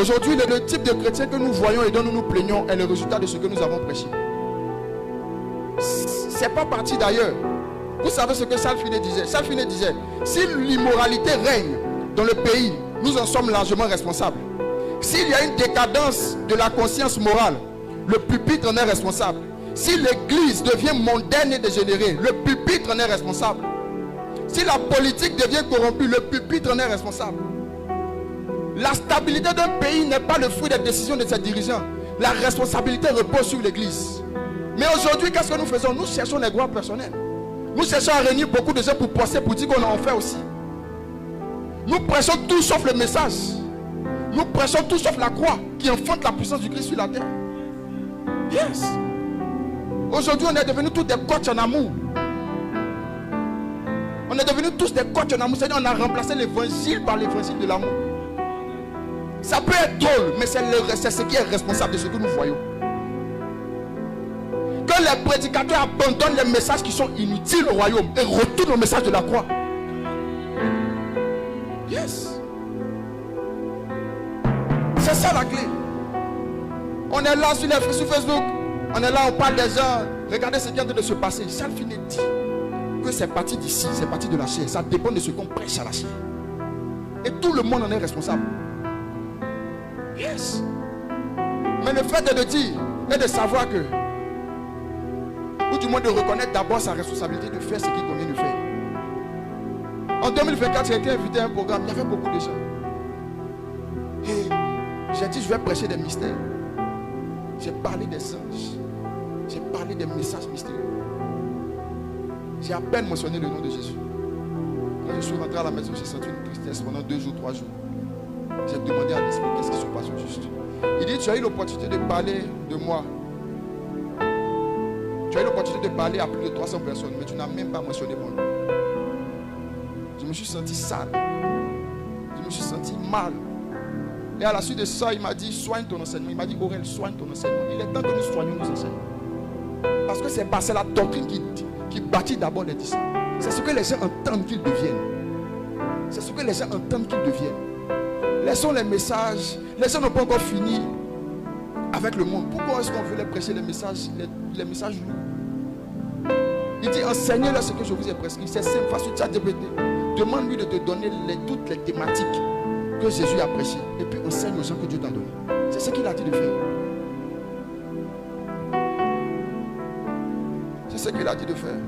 Aujourd'hui, le type de chrétien que nous voyons et dont nous nous plaignons est le résultat de ce que nous avons prêché. C'est pas parti d'ailleurs. Vous savez ce que Salfiné disait? Salfiné disait, si l'immoralité règne dans le pays, nous en sommes largement responsables. S'il y a une décadence de la conscience morale, le pupitre en est responsable. Si l'église devient mondaine et dégénérée, le pupitre en est responsable. Si la politique devient corrompue, le pupitre en est responsable. La stabilité d'un pays n'est pas le fruit des décisions de ses dirigeants. La responsabilité repose sur l'église. Mais aujourd'hui, qu'est-ce que nous faisons? Nous cherchons les gloires personnelles. Nous cherchons à réunir beaucoup de gens pour poster, pour dire qu'on en fait aussi. Nous prêchons tout sauf le message. Nous prêchons tout sauf la croix qui enfante la puissance du Christ sur la terre. Yes. Aujourd'hui, on est devenus tous des coachs en amour. On est devenus tous des coachs en amour. C'est-à-dire on a remplacé l'évangile par l'évangile de l'amour. Ça peut être drôle, mais c'est ce qui est responsable de ce que nous voyons. Que les prédicateurs abandonnent les messages qui sont inutiles au royaume et retournent au message de la croix. Yes. C'est ça la clé. On est là sur Facebook, on est là, on parle des gens. Regardez ce qui est en train de se passer. Salfiné dit que c'est parti d'ici, c'est parti de la chair. Ça dépend de ce qu'on prêche à la chair. Et tout le monde en est responsable. Yes. Mais le fait de le dire et de savoir que, ou du moins de reconnaître d'abord sa responsabilité de faire ce qu'il convient de faire. En 2024, j'ai été invité à un programme, il y avait beaucoup de gens. Et j'ai dit, je vais prêcher des mystères. J'ai parlé des anges. J'ai parlé des messages mystérieux. J'ai à peine mentionné le nom de Jésus. Quand je suis rentré à la maison, j'ai senti une tristesse pendant 2 jours, 3 jours. J'ai demandé à l'esprit, qu'est-ce qui se passe au juste? Il dit, tu as eu l'opportunité de parler de moi. Tu as eu l'opportunité de parler à plus de 300 personnes, mais tu n'as même pas mentionné mon nom. Je me suis senti sale. Je me suis senti mal. Et à la suite de ça, il m'a dit, soigne ton enseignement. Il m'a dit, Aurel, soigne ton enseignement. Il est temps que nous soignions nos enseignements. Parce que c'est la doctrine qui bâtit d'abord les disciples. C'est ce que les gens entendent qu'ils deviennent. C'est ce que les gens entendent qu'ils deviennent. Laissons les messages. Les gens n'ont pas encore fini avec le monde. Pourquoi est-ce qu'on veut les prêcher les messages lourds? Il dit, enseignez-leur ce que je vous ai prescrit. C'est simple, face au ChatGPT. Demande-lui de te donner toutes les thématiques que Jésus a prêchées. Et puis enseigne aux gens que Dieu t'a donné. C'est ce qu'il a dit de faire. C'est ce qu'il a dit de faire.